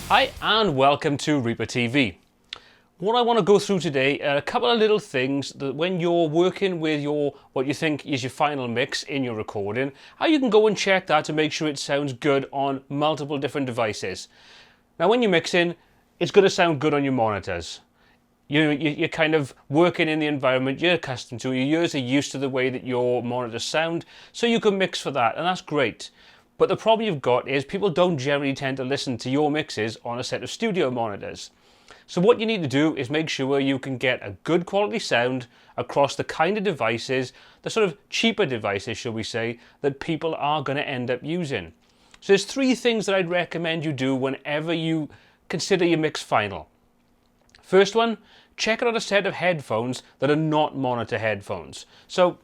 Hi and welcome to ReaperTV. What I want to go through today are a couple of little things that when you're working with what you think is your final mix in your recording, how you can go and check that to make sure it sounds good on multiple different devices. Now when you're mixing, it's going to sound good on your monitors. You're kind of working in the environment you're accustomed to. Your ears are used to the way that your monitors sound, so you can mix for that, and that's great. But the problem you've got is people don't generally tend to listen to your mixes on a set of studio monitors. So what you need to do is make sure you can get a good quality sound across the kind of devices, the sort of cheaper devices, shall we say, that people are going to end up using. So there's three things that I'd recommend you do whenever you consider your mix final. First one, check out a set of headphones that are not monitor headphones. So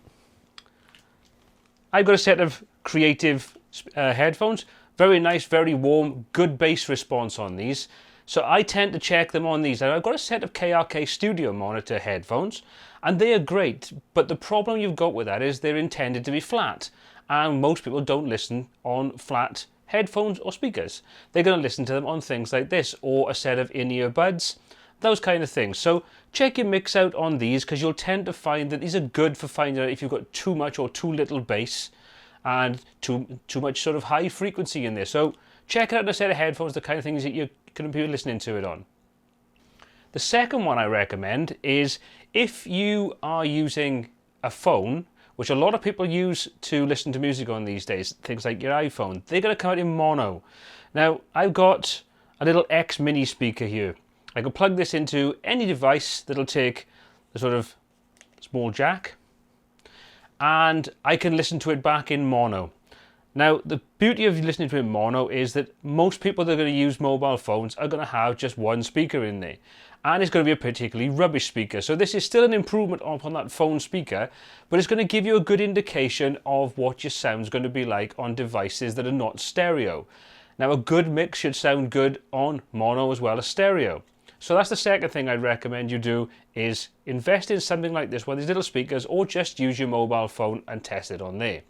I've got a set of Creative headphones, very nice, very warm, good bass response on these. So I tend to check them on these. And I've got a set of KRK Studio Monitor headphones, and they are great. But the problem you've got with that is they're intended to be flat, and most people don't listen on flat headphones or speakers. They're going to listen to them on things like this, or a set of in-ear buds, those kind of things. So check your mix out on these, because you'll tend to find that these are good for finding out if you've got too much or too little bass and too much sort of high frequency in there. So check out a set of headphones, the kind of things that you're going to be listening to it on. The second one I recommend is if you are using a phone, which a lot of people use to listen to music on these days, things like your iPhone, they're going to come out in mono. Now I've got a little X mini speaker here. I can plug this into any device that'll take the sort of small jack, and I can listen to it back in mono. Now the beauty of listening to it in mono is that most people that are going to use mobile phones are going to have just one speaker in there, and it's going to be a particularly rubbish speaker. So this is still an improvement upon that phone speaker, but it's going to give you a good indication of what your sound's going to be like on devices that are not stereo. Now a good mix should sound good on mono as well as stereo. So that's the second thing I'd recommend you do, is invest in something like this, one of these little speakers, or just use your mobile phone and test it on there.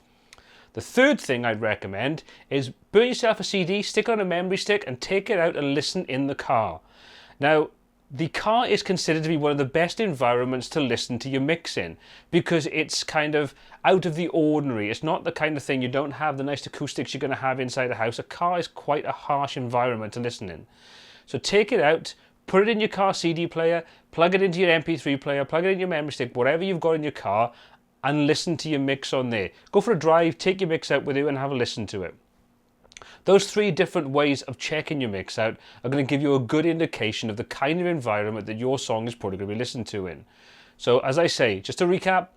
The third thing I'd recommend is burn yourself a CD, stick it on a memory stick, and take it out and listen in the car. Now, the car is considered to be one of the best environments to listen to your mix in, because it's kind of out of the ordinary. It's not the kind of thing, you don't have the nice acoustics you're going to have inside a house. A car is quite a harsh environment to listen in. So take it out, put it in your car CD player, plug it into your MP3 player, plug it in your memory stick, whatever you've got in your car, and listen to your mix on there. Go for a drive, take your mix out with you and have a listen to it. Those three different ways of checking your mix out are going to give you a good indication of the kind of environment that your song is probably going to be listened to in. So as I say, just to recap,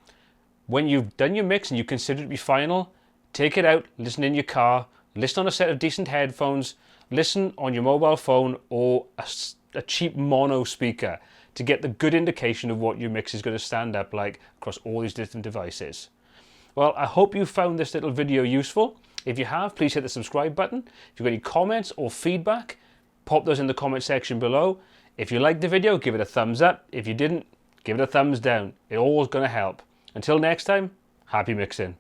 when you've done your mix and you consider it to be final, take it out, listen in your car, listen on a set of decent headphones, listen on your mobile phone or a cheap mono speaker to get the good indication of what your mix is going to stand up like across all these different devices. Well, I hope you found this little video useful. If you have, please hit the subscribe button. If you've got any comments or feedback, pop those in the comment section below. If you liked the video, give it a thumbs up. If you didn't, give it a thumbs down. It's always going to help. Until next time, happy mixing.